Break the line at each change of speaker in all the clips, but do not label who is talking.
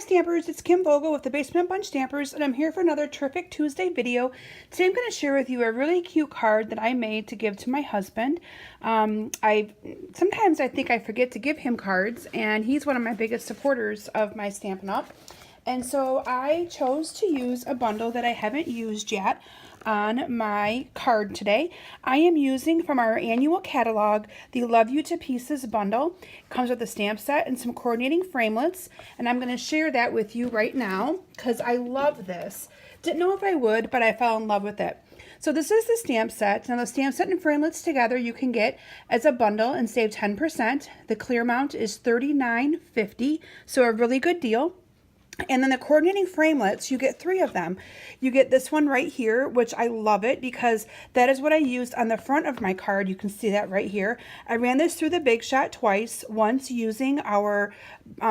Stampers, it's Kim Vogel with the Basement Bunch Stampers, and I'm here for another terrific Tuesday video. Today I'm going to share with you a really cute card that I made to give to my husband. Sometimes I think I forget to give him cards, and he's one of my biggest supporters of my Stampin' Up. And so I chose to use a bundle that I haven't used yet on my card today. I am using from our annual catalog the Love You to Pieces bundle. It comes with a stamp set and some coordinating framelits, and I'm going to share that with you right now because I love this. Didn't know if I would, but I fell in love with it. So this is the stamp set. Now the stamp set and framelits together you can get as a bundle and save 10%. The clear amount is $39.50, so a really good deal. And then the coordinating framelits, you get 3 of them. You get this one right here, which I love it because that is what I used on the front of my card. You can see that right here. I ran this through the Big Shot twice, once using our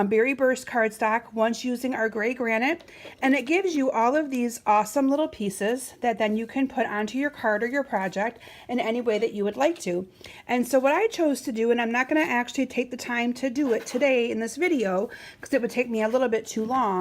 Berry Burst cardstock, once using our gray granite, and it gives you all of these awesome little pieces that then you can put onto your card or your project in any way that you would like to. And so what I chose to do, and I'm not going to actually take the time to do it today in this video because it would take me a little bit too long,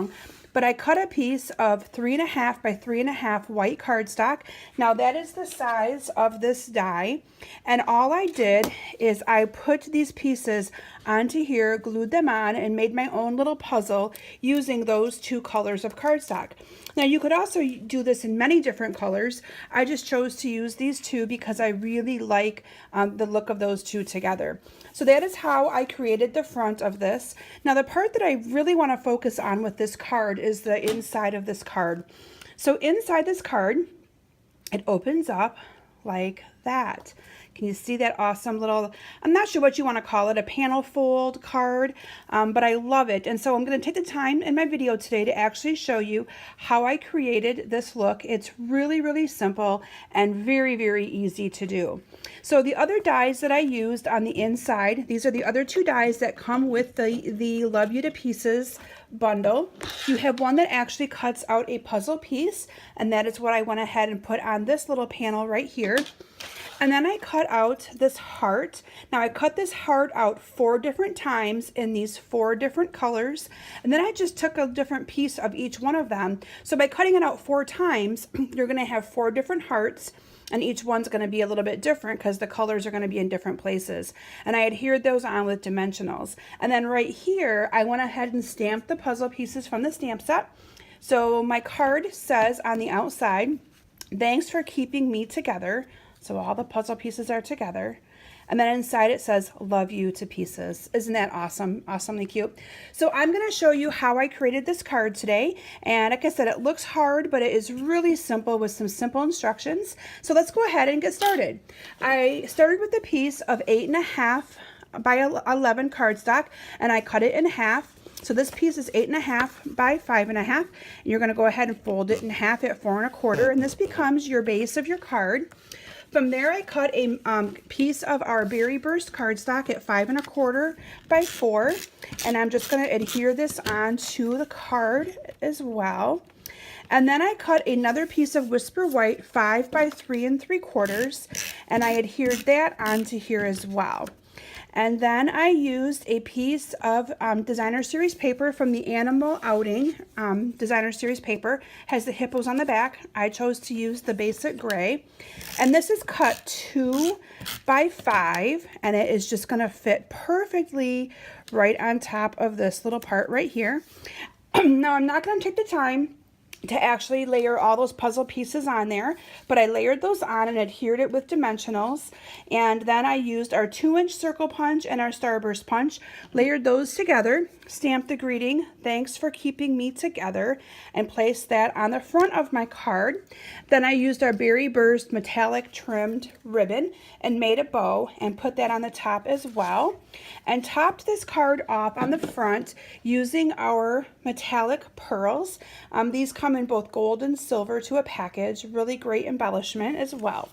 but I cut a piece of 3.5 by 3.5 white cardstock. Now that is the size of this die, and all I did is I put these pieces onto here, glued them on, and made my own little puzzle using those 2 colors of cardstock. Now you could also do this in many different colors. I just chose to use these 2 because I really like the look of those 2 together. So that is how I created the front of this. Now the part that I really want to focus on with this card is the inside of this card. So inside this card, it opens up like that. Can you see that awesome little, I'm not sure what you want to call it, a panel fold card, but I love it. And so I'm going to take the time in my video today to actually show you how I created this look. It's really, really simple and very, very easy to do. So the other dies that I used on the inside, these are the other 2 dies that come with the Love You to Pieces bundle. You have one that actually cuts out a puzzle piece, and that is what I went ahead and put on this little panel right here. And then I cut out this heart. Now I cut this heart out 4 different times in these 4 different colors. And then I just took a different piece of each one of them. So by cutting it out 4 times, you're going to have 4 different hearts. And each one's going to be a little bit different because the colors are going to be in different places. And I adhered those on with dimensionals. And then right here, I went ahead and stamped the puzzle pieces from the stamp set. So my card says on the outside, "Thanks for keeping me together." So all the puzzle pieces are together. And then inside it says, "Love You to Pieces." Isn't that awesome? Awesomely cute. So I'm going to show you how I created this card today. And like I said, it looks hard, but it is really simple with some simple instructions. So let's go ahead and get started. I started with a piece of 8.5 by 11 cardstock, and I cut it in half. So this piece is 8.5 by 5.5, and you're going to go ahead and fold it in half at 4 1/4, and this becomes your base of your card. From there, I cut a piece of our Berry Burst cardstock at 5 1/4 by 4, and I'm just going to adhere this onto the card as well. And then I cut another piece of Whisper White 5 by 3 3/4, and I adhered that onto here as well. And then I used a piece of Designer Series paper from the Animal Outing Designer Series paper. Has the hippos on the back. I chose to use the basic gray. And this is cut 2 by 5, and it is just going to fit perfectly right on top of this little part right here. Now I'm not going to take the time to actually layer all those puzzle pieces on there, but I layered those on and adhered it with dimensionals, and then I used our 2-inch circle punch and our starburst punch, layered those together, stamped the greeting, "Thanks for keeping me together," and placed that on the front of my card. Then I used our Berry Burst metallic trimmed ribbon and made a bow and put that on the top as well, and topped this card off on the front using our metallic pearls. These come in both gold and silver to a package. Really great embellishment as well.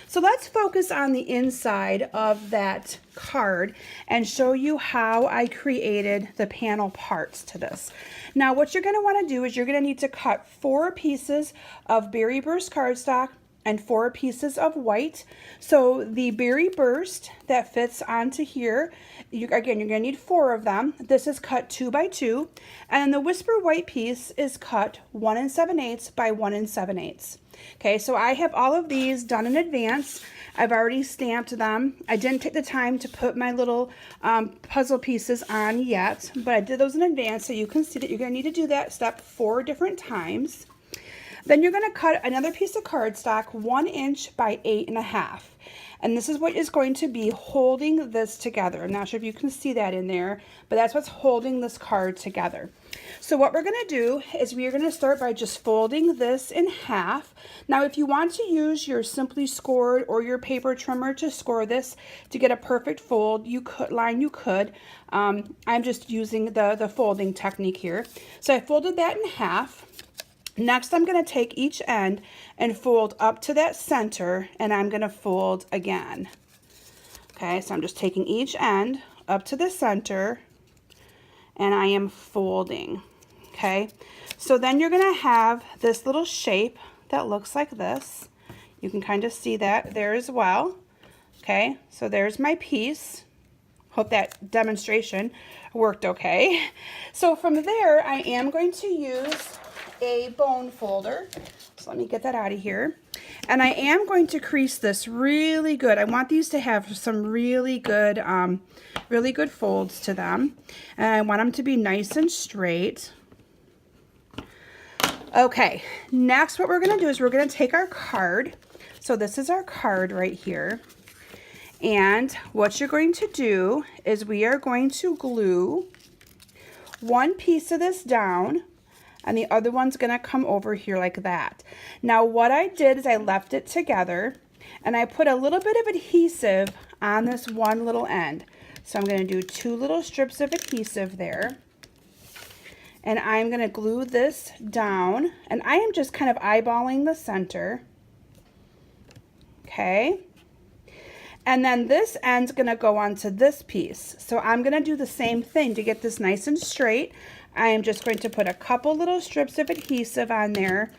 So let's focus on the inside of that card and show you how I created the panel parts to this. Now what you're going to want to do is you're going to need to cut 4 pieces of Berry Burst cardstock and 4 pieces of white. So the Berry Burst that fits onto here, again, you're going to need 4 of them. This is cut 2 by 2, and the Whisper White piece is cut 1 7/8 by 1 7/8. Okay, so I have all of these done in advance. I've already stamped them. I didn't take the time to put my little puzzle pieces on yet, but I did those in advance, so you can see that you're going to need to do that step 4 different times. Then you're going to cut another piece of cardstock 1 inch by 8.5. And this is what is going to be holding this together. I'm not sure if you can see that in there, but that's what's holding this card together. So what we're going to do is we are going to start by just folding this in half. Now, if you want to use your Simply Scored or your paper trimmer to score this to get a perfect fold, you could. I'm just using the folding technique here. So I folded that in half. Next, I'm going to take each end and fold up to that center, and I'm going to fold again. Okay, so I'm just taking each end up to the center, and I am folding. Okay, so then you're going to have this little shape that looks like this. You can kind of see that there as well. Okay, so there's my piece. Hope that demonstration worked okay. So from there, I am going to use a bone folder. So let me get that out of here. And I am going to crease this really good. I want these to have some really good folds to them. And I want them to be nice and straight. Okay, next what we're going to do is we're going to take our card. So this is our card right here. And what you're going to do is we are going to glue one piece of this down, and the other one's going to come over here like that. Now what I did is I left it together, and I put a little bit of adhesive on this one little end. So I'm going to do 2 little strips of adhesive there, and I'm going to glue this down, and I am just kind of eyeballing the center. Okay, and then this end's going to go onto this piece. So I'm going to do the same thing to get this nice and straight. I am just going to put a couple little strips of adhesive on there,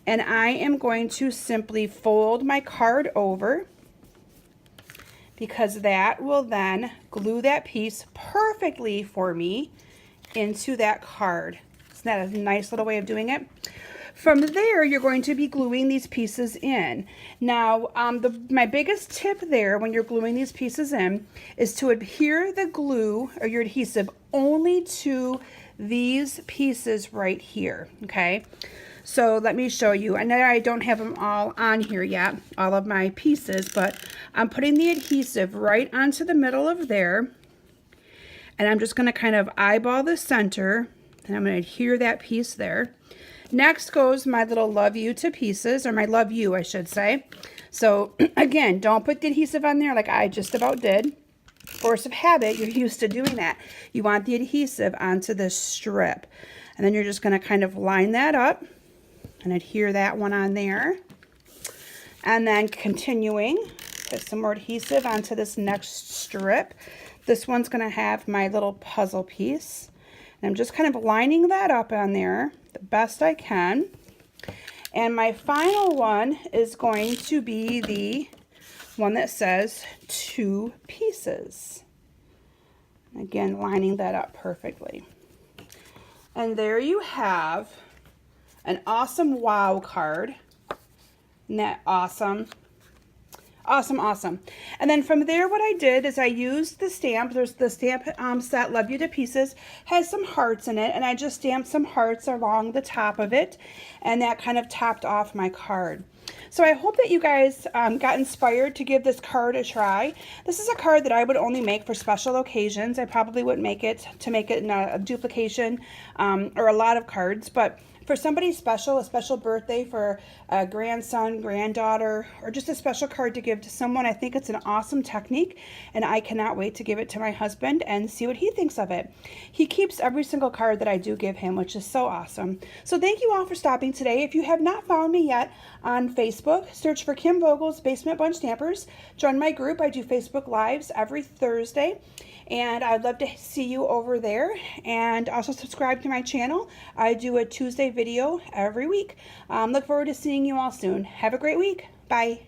and I am going to simply fold my card over, because that will then glue that piece perfectly for me into that card. Isn't that a nice little way of doing it? From there, you're going to be gluing these pieces in. Now, my biggest tip there when you're gluing these pieces in is to adhere the glue or your adhesive only to these pieces right here, okay? So let me show you. I know I don't have them all on here yet, all of my pieces, but I'm putting the adhesive right onto the middle of there, and I'm just going to kind of eyeball the center, and I'm going to adhere that piece there. Next goes my little Love You to pieces, or my Love You, I should say. So again, don't put the adhesive on there like I just about did. Force of habit, you're used to doing that. You want the adhesive onto this strip, and then you're just going to kind of line that up and adhere that one on there, and then continuing, put some more adhesive onto this next strip. This one's going to have my little puzzle piece, and I'm just kind of lining that up on there the best I can. And my final one is going to be the one that says 2 pieces. Again, lining that up perfectly. And there you have an awesome wow card. Isn't that awesome? Awesome, awesome. And then from there, what I did is I used the stamp. There's the stamp set, Love You to Pieces, has some hearts in it, and I just stamped some hearts along the top of it, and that kind of topped off my card. So I hope that you guys got inspired to give this card a try. This is a card that I would only make for special occasions. I probably wouldn't make it in a duplication or a lot of cards, but for somebody special, a special birthday for a grandson, granddaughter, or just a special card to give to someone, I think it's an awesome technique, and I cannot wait to give it to my husband and see what he thinks of it. He keeps every single card that I do give him, which is so awesome. So thank you all for stopping today. If you have not found me yet on Facebook, search for Kim Vogel's Basement Bunch Stampers. Join my group. I do Facebook Lives every Thursday, and I'd love to see you over there. And also subscribe to my channel. I do a Tuesday video every week. Look forward to seeing you all soon. Have a great week. Bye.